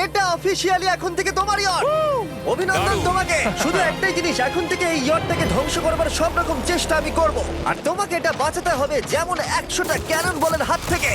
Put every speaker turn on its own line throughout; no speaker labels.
এটা অফিসিয়ালি এখন থেকে তোমার ইয়ট। অভিনন্দন
দারুণ।
তোমাকে। শুধু একটাই জিনিস, এখন থেকে এই ইয়টটাকে ধ্বংস করবার সব রকম চেষ্টা আমি করব, আর তোমাকে এটা বাঁচাতে হবে যেমন 100টা ক্যানন বলের হাত থেকে,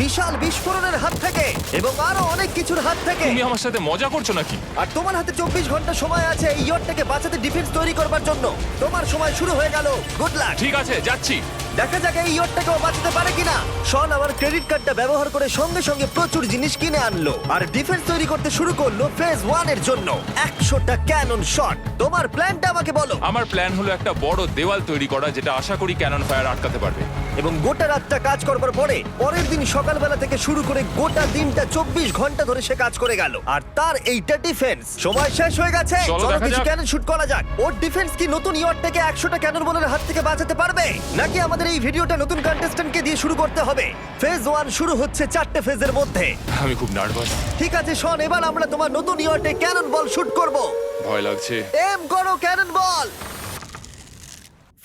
বিশাল বিস্ফোরণের হাত থেকে, এবং আরো অনেক কিছুর হাত থেকে।
তুমি আমার সাথে মজা করছো নাকি?
আর তোমার হাতে 24 ঘন্টা সময় আছে এই ইয়টটাকে বাঁচাতে, ডিফেন্স তৈরি করবার জন্য। তোমার সময় শুরু হয়ে গেল। Good luck.
ঠিক আছে, যাচ্ছি।
দেখা যাক এই ইয়টটাকেও বাঁচাতে পারে কিনা। শন আমার ক্রেডিট কার্ডটা ব্যবহার করে সঙ্গে সঙ্গে প্রচুর জিনিস কিনে আনলো আর ডিফেন্স তৈরি করতে শুরু করলো ফেজ 1 এর জন্য 100টা ক্যানন শট। তোমার প্ল্যানটা আমাকে বলো।
আমার প্ল্যান হলো একটা বড় দেওয়াল তৈরি করা, যেটা আশা করি ক্যানন ফায়ার আটকাতে পারবে।
এবং গোটা রাতটা কাজ করবার পরে পরের দিন সকালবেলা থেকে শুরু করে গোটা দিনটা 24 ঘন্টা ধরে সে কাজ করে গেল, আর তার এইটা ডিফেন্স। সময় শেষ হয়ে গেছে।
চলো
চলো
দেখা
কিছু
যাক।
ক্যানন শুট করা যাক। ওর ডিফেন্স কি নতুন ইয়টটাকে 100টা ক্যানন বলের হাত থেকে বাঁচাতে পারবে, নাকি আমাদের এই ভিডিওটা নতুন কন্টেস্ট্যান্টকে দিয়ে শুরু করতে হবে? ফেজ 1 শুরু হচ্ছে 4টে ফেজের মধ্যে।
আমি খুব নার্ভাস।
ঠিক আছে শন, এবার আমরা তোমার নতুন ইয়টে ক্যানন বল শুট করব।
ভয় লাগছে।
এম করো ক্যানন বল।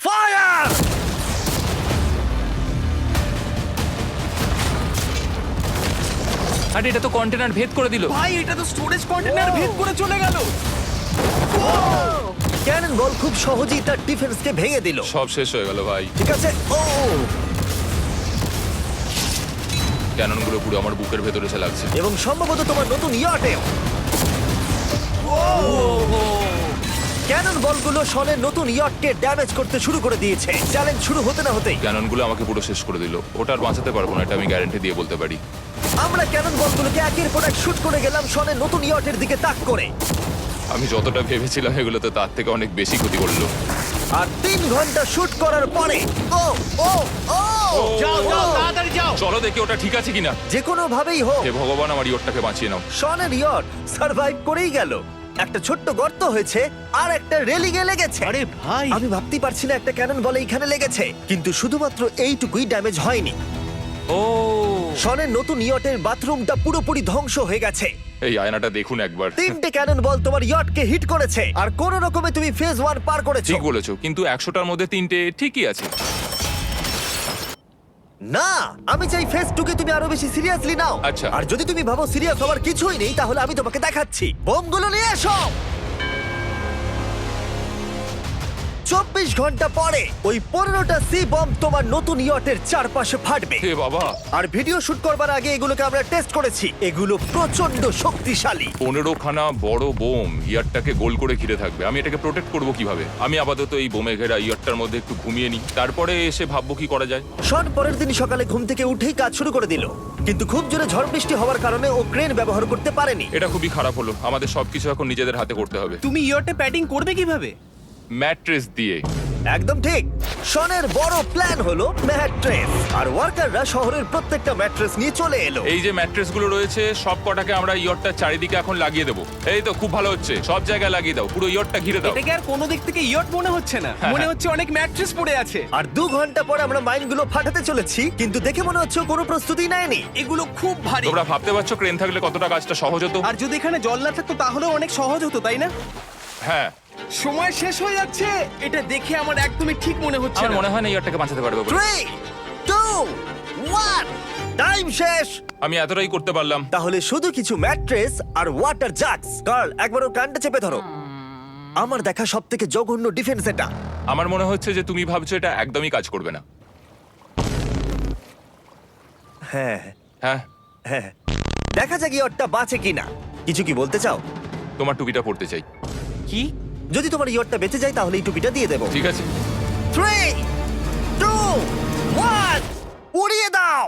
ফায়ার!
আরে এটা তো কন্টেনার ভেদ করে দিল।
ভাই এটা তো স্টোরেজ কন্টেনার ভেদ করে চলে গেল।
ক্যানন বল খুব সহজেই তার ডিফেন্সকে ভেঙে দিল।
সব শেষ হয়ে গেল ভাই।
ঠিক আছে। ও
ক্যাননগুলো পুরো আমার বুকের ভেতরে এসে লাগছে।
এবং সম্ভবত তোমার নতুন ইয়টেও। ক্যানন বলগুলো শনের নতুন ইয়টকে ড্যামেজ করতে শুরু করে দিয়েছে। চ্যালেঞ্জ শুরু হতে না হতেই
ক্যাননগুলো আমাকে পুরো শেষ করে দিল। ওটা আর বাঁচাতে পারবো না, এটা আমি গ্যারান্টি দিয়ে বলতে পারি।
আমরা ক্যানন বলগুলোকে একের পর এক শুট করে গেলাম শনের নতুন ইয়টের দিকে তাক করে।
আমি যতটা ভেবেছিলাম এগুলো তো তার থেকে অনেক বেশি ক্ষতি করলো।
আর 3 ঘন্টা শুট করার পরে ও ও ও
যাও যাও
ও!
তাড়াতাড়ি যাও।
চলো দেখি ওটা ঠিক আছে কিনা।
যে কোনো ভাবেই হোক
হে ভগবান, আমার ইয়টটাকে বাঁচিয়ে নাও।
শনের ইয়ট সার্ভাইভ করেই গেল। একটা ছোট্ট গর্ত হয়েছে আর একটা রেলিং এ লেগেছে।
আরে ভাই
আমি ভাবতেই পারছি না একটা ক্যানন বলে এখানে লেগেছে, কিন্তু শুধুমাত্র এইটুকুই ড্যামেজ হয়নি।
ও
শনের নতুন ইয়টের বাথরুমটা পুরোপুরি ধ্বংস হয়ে গেছে।
এই আয়নাটা দেখুন একবার।
3টে ক্যানন বল তোমার ইয়টকে হিট করেছে, আর কোনো রকমে তুমি ফেজ 1 পার করেছো।
ঠিক বলেছো, কিন্তু 100টার মধ্যে 3টে ঠিকই আছে।
না, আমি চাই ফেজ 2 কে তুমি আরো বেশি সিরিয়াসলি নাও।
আচ্ছা।
আর যদি তুমি ভাবো সিরিয়াস হওয়ার কিছুই নেই, তাহলে আমি তোমাকে দেখাচ্ছি। বোমগুলো নিয়ে এসো। 24 ঘন্টা পরে ওই 15টা সি বম তোমার নতুন ইয়টের চারপাশে ফাটবে।
হে বাবা,
আর ভিডিও শুট করবার আগে এগুলোকে আমরা টেস্ট করেছি। এগুলো প্রচন্ড শক্তিশালী।
15খানা বড় বোম ইয়ারটাকে গোল করে ঘিরে থাকবে। আমি এটাকে প্রোটেক্ট করব কিভাবে? আমি আপাতত এই বোমে ঘেরা ইয়ারটার মধ্যে একটু ঘুমিয়ে নিই, তারপরে এসে ভাববো কি করা যায়।
শন পরের দিন সকালে ঘুম থেকে উঠেই কাজ শুরু করে দিল, কিন্তু খুব জোরে ঝড় বৃষ্টি হওয়ার কারণে ও ক্রেন ব্যবহার করতে পারেনি।
এটা খুবই খারাপ হলো। আমাদের সবকিছু এখন নিজেদের হাতে করতে হবে।
তুমি ইয়রটা প্যাডিং করবে কিভাবে?
ম্যাট্রেস দিয়ে।
একদম ঠিক। শনের বড় প্ল্যান হলো ম্যাট্রেস, আর ওয়ার্কাররা শহরের প্রত্যেকটা ম্যাট্রেস নিয়ে চলে এলো।
এই যে ম্যাট্রেসগুলো রয়েছে সব কটাকে আমরা ইয়রটার চারিদিকে এখন লাগিয়ে দেবো। এই তো খুব ভালো হচ্ছে, সব জায়গায় লাগিয়ে দাও, পুরো ইয়রটা ঘিরে দাও।
এটাকে আর কোনো দিক থেকে ইয়ট মনে হচ্ছে না, মনে হচ্ছে অনেক ম্যাট্রেস পড়ে আছে।
আর 2 ঘন্টা পরে আমরা মাইনগুলো ফাটাতে চলেছি, কিন্তু দেখে মনে হচ্ছে ও কোনো প্রস্তুতি নেয়নি।
এগুলো খুব ভারী।
তোমরা ভাবতে পারছো ক্রেন থাকলে কতটা কাজটা সহজ হতো?
আর যদি এখানে জল না থাকতো তাহলেও অনেক সহজ হতো, তাই না?
হ্যাঁ,
সময় শেষ হয়ে যাচ্ছে। এটা দেখে আমার একদমই ঠিক মনে হচ্ছে
আমার
না।
মনে হয় না ইয়রটাকে বাঁচাতে পারবে বলে।
3 2 1 টাইম শেষ।
আমি এতটাই করতে পারলাম।
তাহলে শুধু কিছু ম্যাট্রেস আর ওয়াটার জাগস। কার্ল, একবার ওর কানটা চেপে ধরো। আমার দেখা সবথেকে জঘন্য ডিফেন্স এটা।
আমার মনে হচ্ছে যে তুমি ভাবছো এটা একদমই কাজ করবে না।
হ্যাঁ
হ্যাঁ,
হ্যাঁ, দেখা যাক ইয়টটা বাঁচে কিনা। কিছু কি বলতে চাও?
তোমার টুপিটা পড়তে চাই।
কি?
যদি তোমার ইয়টটা বেঁচে যায় তাহলে এই টুপিটা দিয়ে দেবো।
ঠিক আছে।
3 2 1 উড়িয়ে দাও।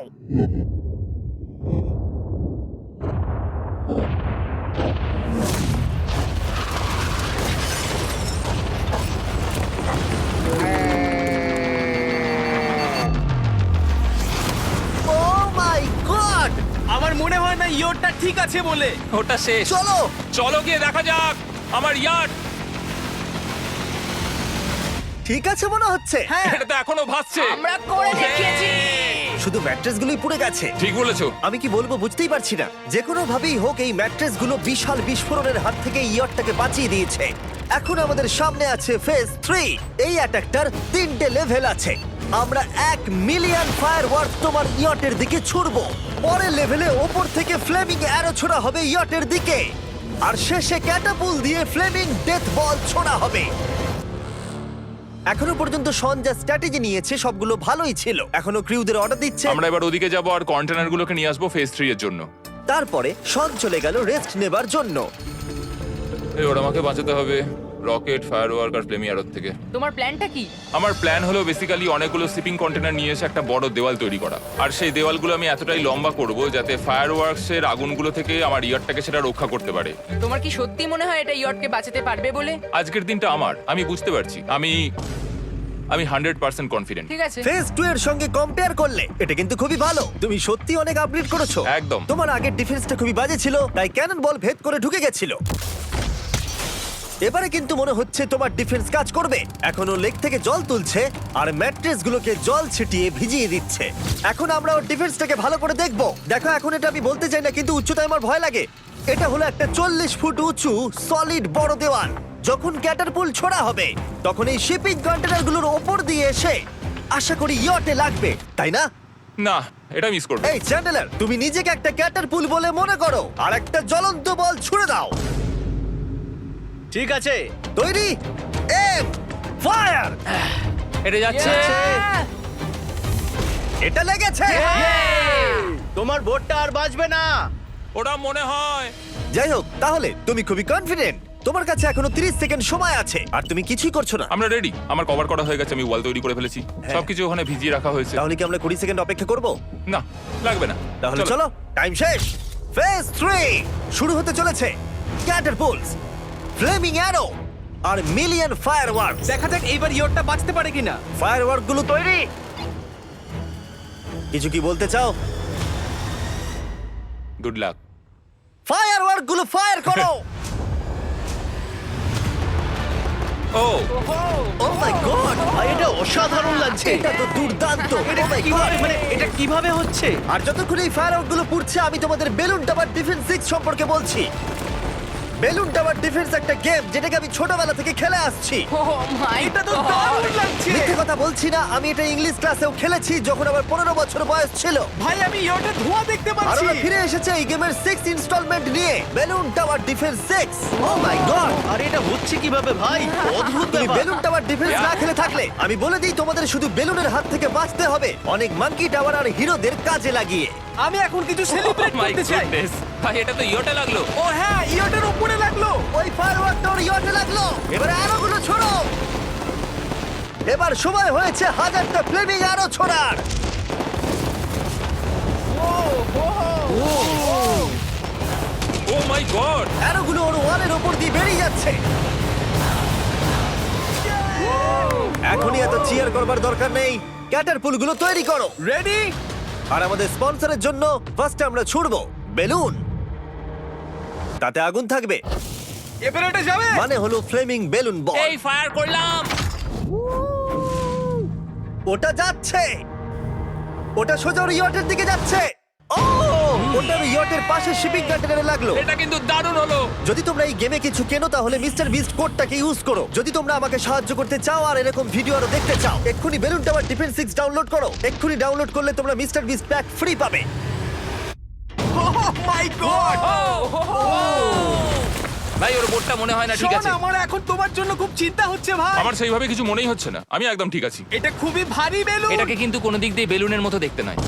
Oh my God!
আমার মনে হয় না ইয়রটা ঠিক আছে বলে।
ওটা শেষ।
চলো।
চলো গিয়ে দেখা যাক আমার ইয়ার্ড।
ঠিক আছে মনে হচ্ছে।
হ্যাঁ,
এটা তো এখনো ভাসছে।
আমরা করে দেখিয়েছি।
শুধু ম্যাট্রেসগুলোই পুড়ে গেছে।
ঠিক বলেছো।
আমি কি বলবো বুঝতেই পারছি না। যে কোনো ভাবেই হোক এই ম্যাট্রেসগুলো বিশাল বিস্ফোরণের হাত থেকে ইয়টটাকে বাঁচিয়ে দিয়েছে। এখন আমাদের সামনে আছে ফেজ 3। এই অ্যাটাকটার 3টে লেভেল আছে। আমরা 1,000,000 ফায়ারওয়ার্ক তোমার ইয়টের দিকে ছুড়বো। পরের লেভেলে ওপর থেকে ফ্লেমিং অ্যারো ছোড়া হবে ইয়টের দিকে, আর শেষে ক্যাটাপুল দিয়ে ফ্লেমিং ডেথ বল ছোড়া হবে। এখনো পর্যন্ত শন যা স্ট্র্যাটেজি নিয়েছে সবগুলো ভালোই ছিল। এখনো ক্রিউদের অর্ডার দিচ্ছে।
আমরা এবার ওদিকে যাব আর কন্টেনারগুলোকে নিয়ে আসবো ফেজ 3 এর জন্য।
তারপরে শন চলে গেল রেস্ট নেবার জন্য।
এবার আমাকে বাঁচাতে হবে রকেট, ফায়ারওয়ার্ক আর ফ্লেমি অ্যারোর থেকে।
তোমার প্ল্যানটা কি?
আমার প্ল্যান হলো বেসিক্যালি অনেকগুলো শিপিং কন্টেনার নিয়ে এসে একটা বড় দেওয়াল তৈরি করা, আর সেই দেওয়ালগুলো আমি এতটাই লম্বা করব যাতে ফায়ারওয়ার্কসের আগুনগুলো থেকে আমার ইয়ারটাকে সেটা রক্ষা করতে পারে।
তোমার কি সত্যি মনে হয় এটা ইয়টকে বাঁচাতে পারবে বলে?
আজকের দিনটা আমার, আমি বুঝতে পারছি। আমি 100% কনফিডেন্ট।
ঠিক আছে।
ফেজ 2 এর সঙ্গে কম্পেয়ার করলে এটা কিন্তু খুবই ভালো। তুমি সত্যি অনেক আপগ্রেড করেছো।
একদম।
তোমার আগের ডিফেন্সটা খুবই বাজে ছিল, তাই ক্যানন বল ভেদ করে ঢুকে গেছিল। এবারে কিন্তু মনে হচ্ছে তোমার ডিফেন্স কাজ করবে। এখনো লেক থেকে জল তুলছে আর ম্যাট্রেস গুলোকে জল ছিটিয়ে ভিজিয়ে দিচ্ছে। এখন আমরা ওর ডিফেন্সটাকে ভালো করে দেখবো। দেখো, এখন এটা আমি বলতে চাই না, কিন্তু উচ্চতায় আমার ভয় লাগে। এটা হলো একটা 40 ফুট উঁচু সলিড বড় দেওয়াল। যখন ক্যাটারপুল ছোড়া হবে তখন এই শিপিং কন্টেনারগুলোর ওপর দিয়ে এসে আশা করি ইয়টে লাগবে, তাই না?
না, এটা মিস করব।
এই চ্যান্ডেলার, তুমি নিজেকে একটা ক্যাটারপুল বলে মনে করো আর একটা জ্বলন্ত বল ছুড়ে দাও।
ঠিক আছে।
তৈরি? Aim fire!
এটা যাচ্ছে।
Yeah!
এটা লেগেছে।
তোমার বোটটা আর বাঁচবে না।
ওটা মনে হয়।
যাই হোক, তাহলে তুমি খুবই কনফিডেন্ট। তোমার কাছে এখনো 30 সেকেন্ড সময় আছে আর তুমি কিছুই করছো না।
আমরা রেডি, আমার কভার করা হয়ে গেছে, আমি ওয়াল তৈরি করে ফেলেছি,
হ্যাঁ।
সবকিছু ওখানে ভিজিয়ে রাখা হয়েছে।
তাহলে কি আমরা 20 সেকেন্ড অপেক্ষা করব?
না, লাগবে না।
তাহলে চলো, টাইম শেষ। ফেজ 3 শুরু হতে চলেছে। ক্যাটারপুলস, ফ্লেমিং অ্যারো আর মিলিয়ন ফায়ারওয়ার্কস।
দেখা যাক এইবার ইয়টটা বাঁচতে পারে কিনা।
ফায়ারওয়ার্ক গুলো তৈরি। কিছু কি বলতে চাও?
Good luck.
ফায়ারওয়ার্ক গুলো ফায়ার করো।
ও
ও মাই গড,
ভাই, এটা অসাধারণ লাগছে।
এটা তো দুর্দান্ত।
এটা
Oh my
কিভাবে,
God!
মানে এটা কিভাবে হচ্ছে?
আর যতক্ষণ এই ফায়ারওয়ার্ক গুলো পুড়ছে আমি তোমাদের বেলুন টাওয়ার ডিফেন্স 6 সম্পর্কে বলছি। বেলুন টাওয়ার ডিফেন্স একটা গেম যেটাকে আমি ছোটবেলা থেকে খেলে আসছি।
Oh my
এটা তো
God!
দারুণ লাগছে।
মিথ্যে কথা বলছি না, আমি এটা ইংলিশ ক্লাসেও খেলেছি যখন আমার 15 বছর বয়স ছিল।
ভাই, আমি ইয়টে ধোঁয়া দেখতে
আর
পাচ্ছি।
ওরা ফিরে এসেছে এই গেমের 6 ইনস্টলমেন্ট নিয়ে, বেলুন টাওয়ার ডিফেন্স 6। ও মাই গড,
আর এটা হচ্ছে কিভাবে ভাই? অদ্ভুত
তুমি
ব্যাপার।
বেলুন টাওয়ার ডিফেন্স না খেলে থাকলে আমি বলে দিই তোমাদের শুধু বেলুনের হাত থেকে বাঁচতে হবে অনেক মাঙ্কি টাওয়ার আর হিরোদের কাজে লাগিয়ে।
আমি এখন কিছু সেলিব্রেট
মাই
করতে চাই।
গুডনেস, ভাই এটা তো ইয়োটা লাগলো।
ও হ্যাঁ, ইয়টের উপরে লাগলো।
ওই ফায়ারওয়ার্কটা ওর ইয়টে লাগলো। এবারে আরোগুলো ছোড়ো। এবার সময় হয়েছে 1000টা ফ্লেমিং আরো ছোড়ার।
ও মাই গড,
অ্যারোগুলো ওর ওয়ালের ওপর দিয়ে বেরিয়ে যাচ্ছে। এখনই এত চিয়ার করবার দরকার নেই, ক্যাটারপুলগুলো তৈরি করো।
রেডি?
আর আমাদের স্পন্সরের জন্য ফার্স্টে আমরা ছুড়বো বেলুন, তাতে আগুন থাকবে,
এবার এটা যাবে।
মানে হলো ফ্লেমিং বেলুন বল।
এই ফায়ার করলাম।
ওটা যাচ্ছে, ওটা সোজা ওর ইয়টের দিকে যাচ্ছে। ও, ওটা ওর ইয়টের পাশে শিপিং কন্টেনারে লাগলো।
এটা কিন্তু দারুণ হলো।
যদি তোমরা এই গেমে কিছু কেনো তাহলে মিস্টার বিস্ট কোডটাকে ইউজ করো। যদি তোমরা আমাকে সাহায্য করতে চাও আর এরকম ভিডিও আরো দেখতে চাও, এক্ষুনি বেলুন টাওয়ার ডিফেন্স 6 ডাউনলোড করো। এক্ষুনি ডাউনলোড করলে তোমরা মিস্টার বিস্ট প্যাক ফ্রি পাবে।
ওহ মাই গড!
ভাই ওর বোটটা মনে হয় না ঠিক
শোন,
আছে।
আমার এখন তোমার জন্য খুব চিন্তা হচ্ছে ভাই।
আমার সেইভাবে কিছু মনেই হচ্ছে না, আমি একদম ঠিক আছি।
এটা খুবই ভারী বেলুন।
এটাকে কিন্তু কোনো দিক দিয়ে বেলুনের মতো দেখতে নয়।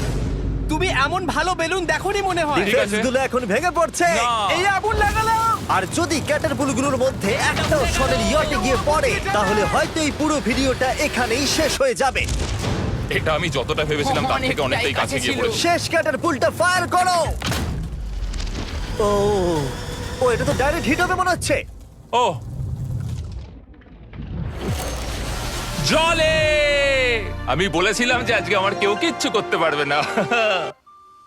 তুমি এমন ভালো বেলুন দেখোনি মনে হয়।
ঠিক আছে।
ডিফেন্সগুলো এখন ভেঙে পড়ছে।
না।
এই আগুন লাগালাম।
আর যদি ক্যাটারপুলগুলোর মধ্যে একটাও শনের ইয়টে গিয়ে পড়ে তাহলে হয়তো এই পুরো ভিডিওটা এখানেই শেষ হয়ে যাবে।
এটা আমি যতটা ভেবেছিলাম তার থেকে অনেকটাই কাছে গিয়ে
ছিল।
পড়েছে।
শেষ ক্যাটারপুলটা ফায়ার করো। ও, ও এটা তো ডাইরেক্ট হিট হবে মনে হচ্ছে।
ও জলে, আমি বলেছিলাম যে আজকে আমার কেউ কিচ্ছু করতে পারবে না।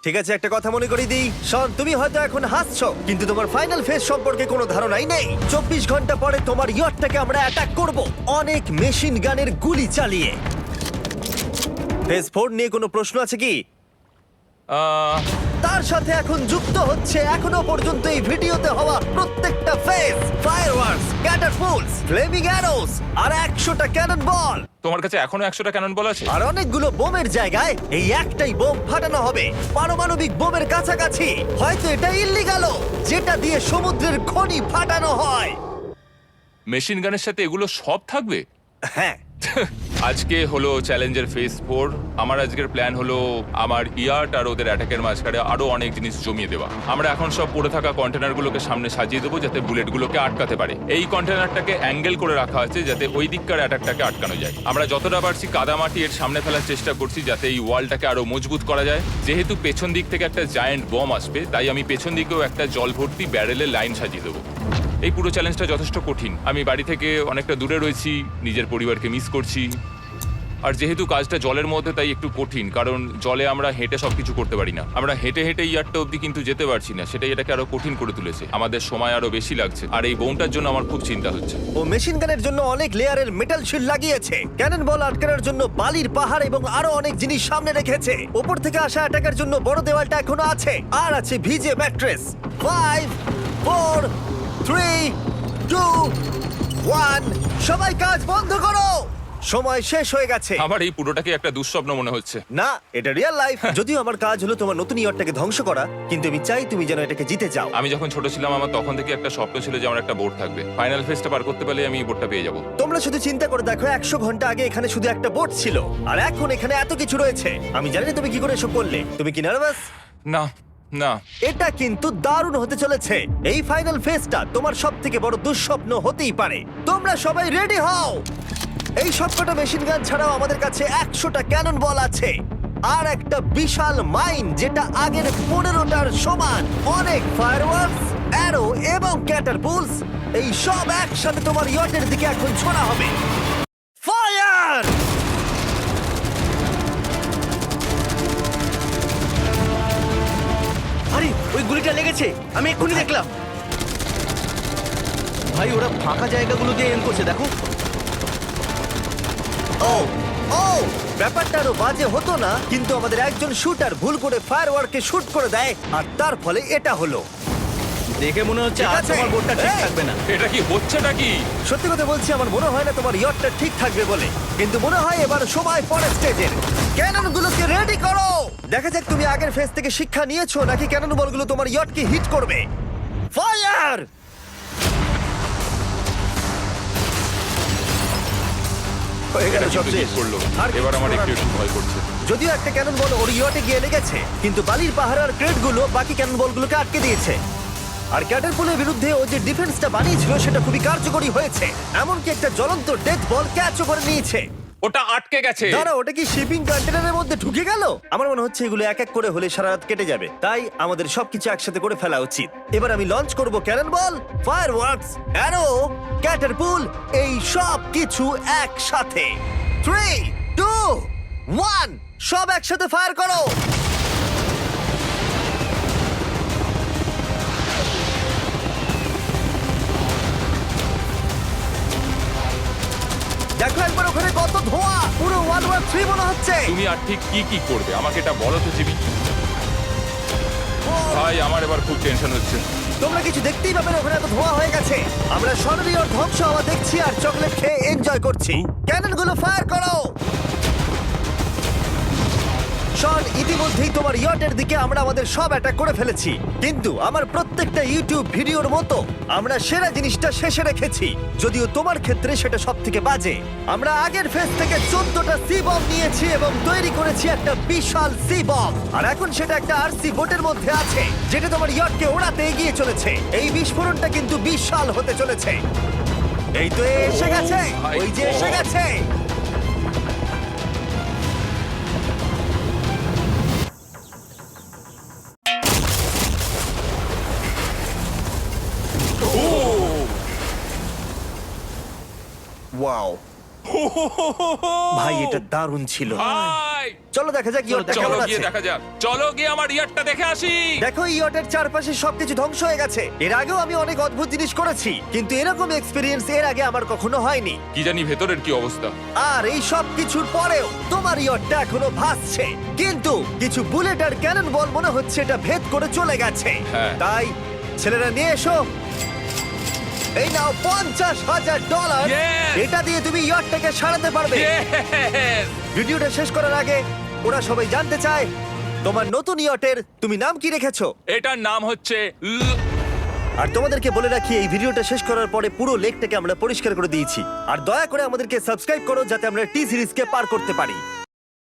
ঠিক আছে, একটা কথা মনে করিয়ে দিই, শন, তুমি হয়তো এখন হাসছো কিন্তু তোমার ফাইনাল ফেজ সম্পর্কে কোনো ধারণাই নেই। 24 ঘন্টা পরে তোমার ইয়টটাকে আমরা অ্যাটাক করব অনেক মেশিন গানের গুলি চালিয়ে। ফেজ 4 নিয়ে কোনো প্রশ্ন আছে কি?
আহ,
তার সাথে এখন যুক্ত হচ্ছে এখনো পর্যন্ত এই ভিডিওতে হওয়া প্রত্যেকটা face, fireworks, catapults, flaming arrows আর 100টা ক্যানন বল।
তোমার কাছে এখনো 100টা ক্যানন বল আছে?
আর অনেকগুলো বোমের জায়গায় এই একটাই বোম ফাটানো হবে, পারমাণবিক বোমের কাছাকাছি। হয়তো এটা ইল্লিগালও, যেটা দিয়ে সমুদ্রের খনি ফাটানো হয়।
মেশিন গানের সাথে এগুলো সব থাকবে?
হ্যাঁ,
আজকে হলো চ্যালেঞ্জের ফেজ 4। আমার আজকের প্ল্যান হলো আমার ইয়ার্ট আর ওদের অ্যাটাকের মাঝখানে আরো অনেক জিনিস জমিয়ে দেওয়া। আমরা এখন সব পড়ে থাকা কন্টেনারগুলোকে সামনে সাজিয়ে দেবো যাতে বুলেটগুলোকে আটকাতে পারে। এই কন্টেনারটাকে অ্যাঙ্গেল করে রাখা আছে যাতে ওই দিককার অ্যাটাকটাকে আটকানো যায়। আমরা যতটা পারছি কাদামাটি এর সামনে ফেলার চেষ্টা করছি যাতে এই ওয়ালটাকে আরো মজবুত করা যায়। যেহেতু পেছন দিক থেকে একটা জায়ান্ট বম আসবে, তাই আমি পেছন দিকেও একটা জল ভর্তি ব্যারেলের লাইন সাজিয়ে দেবো। এই পুরো চ্যালেঞ্জটা যথেষ্ট কঠিন। আমি বাড়ি থেকে অনেকটা দূরে রয়েছি, নিজের পরিবারকে মিস করছি। আর যেহেতু কাজটা জলের মধ্যে, তাই একটু কঠিন, কারণ জলে আমরা হেঁটে সবকিছু করতে পারি না। আমরা হেঁটে হেঁটে ইয়ারটা অব্দি কিন্তু যেতে পারছি না, সেটাই এটাকে আরো কঠিন করে তুলেছে। আমাদের সময় আরো বেশি লাগছে, আর এই বোমটার জন্য আমার খুব চিন্তা হচ্ছে।
ও মেশিন গানের জন্য অনেক লেয়ারের মেটাল শিল্ড লাগিয়েছে, ক্যানন বল আটকানোর জন্য বালির পাহাড় এবং আরো অনেক জিনিস সামনে রেখেছে। উপর থেকে আসা অ্যাটাকের জন্য বড় দেওয়ালটা এখনো আছে, আর আছে ভিজে ম্যাট্রেস। 5 4 3 2 1 সবাই কাজ বন্ধ করো, সময় শেষ হয়ে গেছে।
আমার এই পুরোটাকে একটা দুঃস্বপ্ন মনে হচ্ছে।
না, এটা রিয়েল লাইফ। যদিও আমার কাজ হলো তোমার নতুন ইয়ারটাকে ধ্বংস করা, কিন্তু আমি চাই তুমি যেন এটাকে জিতে যাও।
আমি যখন ছোট ছিলাম, আমার তখন থেকে একটা স্বপ্ন ছিল যে আমার একটা বোট থাকবে। ফাইনাল ফেজটা পার করতে পারলে আমি এই বোটটা পেয়ে যাবো।
তোমরা শুধু চিন্তা করে দেখো, 100 ঘন্টা আগে এখানে শুধু একটা বোট ছিল, আর এখন এখানে এত কিছু রয়েছে। আমি জানি না তুমি কি করে এসব করলে। তুমি কি নার্ভাস?
না না,
এটা কিন্তু দারুণ হতে চলেছে। এই ফাইনাল ফেজটা তোমার সবথেকে বড় দুঃস্বপ্ন হতেই পারে। তোমরা সবাই রেডি হও। এই সবকটা মেশিন গান ছাড়াও আমাদের কাছে 100টা ক্যানন বল আছে, আর একটা বিশাল মাইন যেটা আগের 15টার সমান। অনেক ফায়ারওয়ার্কস, অ্যারো এবং ক্যাটারপুলস, এই সব একসাথে তোমার ইয়টের দিকে এখন ছোড়া হবে। ফায়ার!
আরে ওই গুলিটা লেগেছে, আমি এক্ষুনি দেখলাম। ভাই ওরা ফাঁকা জায়গাগুলো দিয়ে এম করছে, দেখো।
ও ও ব্যাপারটা আরো বাজে হতো না, কিন্তু আমাদের একজন শুটার ভুল করে ফায়ারওয়ার্ককে শুট করে দেয়, আর তার ফলে এটা হলো।
দেখে মনে হচ্ছে
ঠিক
আর
আছে।
তোমার বোটটা ঠিক
এই!
থাকবে না।
এটা কি হচ্ছেটা কি?
সত্যি কথা বলছি, আমার মনে হয় না তোমার ইয়টটা ঠিক থাকবে বলে, কিন্তু মনে হয় এবার সময় পরের স্টেজের। ক্যাননগুলোকে রেডি করো। দেখা যাক তুমি আগের ফেজ থেকে শিক্ষা নিয়েছো নাকি ক্যানন বলগুলো তোমার ইয়টকে হিট করবে। ফায়ার! হয়ে গেল,
এটা
সব
কিন্তু
শেষ।
hit করলো।
আর
এবার আমার
কিছু
একটু
করার
একটু ভয় করছে।
যদিও একটা ক্যানন বল ওর ইয়টে গিয়ে লেগেছে, কিন্তু বালির পাহাড় আর ক্রেটগুলো বাকি ক্যানন বলগুলোকে আটকে দিয়েছে। আর ক্যাটারপুলের বিরুদ্ধে ও যে ডিফেন্সটা বানিয়েছিল সেটা খুবই কার্যকরী হয়েছে। এমনকি একটা জ্বলন্ত ডেথ বল ক্যাচও করে নিয়েছে।
ওটা আটকে গেছে।
দাঁড়া, ওটা কি শিপিং কন্টেনারের মধ্যে ঢুকে গেল? আমার মনে হচ্ছে এগুলো এক এক করে হলে সারা রাত কেটে যাবে, তাই আমাদের সবকিছু একসাথে করে ফেলা উচিত। এবার আমি লঞ্চ করব ক্যানন বল, ফায়ারওয়ার্কস, অ্যারো, ক্যাটারপুল, এই সব কিছু একসাথে। 3 2 1 সব একসাথে ফায়ার করো। দেখো একবার ওখানে কত ধোঁয়া, পুরো ওয়ার্ল্ড ওয়ার 3 মনে হচ্ছে।
তুমি আর ঠিক কি কি করবে আমাকে এটা বলো তো জিমি। ভাই আমার এবার খুব টেনশন হচ্ছে।
তোমরা কিছু দেখতেই পাবে না, ওখানে এত ধোঁয়া হয়ে গেছে। আমরা স্বর্ণীয় ধ্বংস হওয়া দেখছি আর চকলেট খেয়ে এনজয় করছি। ক্যাননগুলো ফায়ার করো। শন, ইতিমধ্যেই তোমার ইয়টের দিকে আমরা আমাদের সব অ্যাটাক করে ফেলেছি, কিন্তু আমার প্রত্যেকটা ইউটিউব ভিডিওর মতো আমরা সেরা জিনিসটা শেষে রেখেছি, যদিও তোমার ক্ষেত্রে সেটা সব থেকে বাজে। আমরা আগের ফেজ থেকে 14টা সি বম নিয়েছি এবং তৈরি করেছি একটা বিশাল সি বম, আর এখন সেটা একটা আরসি বোটের মধ্যে আছে যেটা তোমার ইয়টকে ওড়াতে এগিয়ে চলেছে। এই বিস্ফোরণটা কিন্তু বিশাল হতে চলেছে। এই তো এসে গেছে,
ভাই
ওই যে এসে
God!
গেছে। ওয়াও, ভাই এটা দারুণ ছিল।
ভাই যাই।
চলো দেখা যাক ইয়টটা
চলো
কেমন
গিয়ে
আছে।
দেখা যাক, চলো গিয়ে আমার ইয়ারটা দেখে আসি।
দেখো ইয়টের চারপাশে সবকিছু ধ্বংস হয়ে গেছে। এর আগেও আমি অনেক অদ্ভুত জিনিস করেছি, কিন্তু এরকম এক্সপেরিয়েন্স এর আগে আমার কখনো হয়নি।
কি জানি ভেতরের কি অবস্থা।
আর এই সব কিছুর পরেও তোমার ইয়টটা এখনো ভাসছে, কিন্তু কিছু বুলেট আর ক্যানন বল মনে হচ্ছে এটা ভেদ করে চলে গেছে।
হ্যাঁ।
তাই ছেলেরা নিয়ে এসো, এই নাও $50,000।
Yes!
এটা দিয়ে তুমি ইয়টটাকে সারাতে পারবে।
Yes!
ভিডিওটা শেষ করার আগে ওরা সবাই জানতে চায় তোমার নতুন ইয়টের তুমি নাম কি রেখেছো।
এটার নাম হচ্ছে
আর তোমাদেরকে বলে রাখি এই ভিডিওটা শেষ করার পরে পুরো লেকটাকে আমরা পরিষ্কার করে দিয়েছি। আর দয়া করে আমাদেরকে সাবস্ক্রাইব করো যাতে আমরা টি সিরিজকে পার করতে পারি।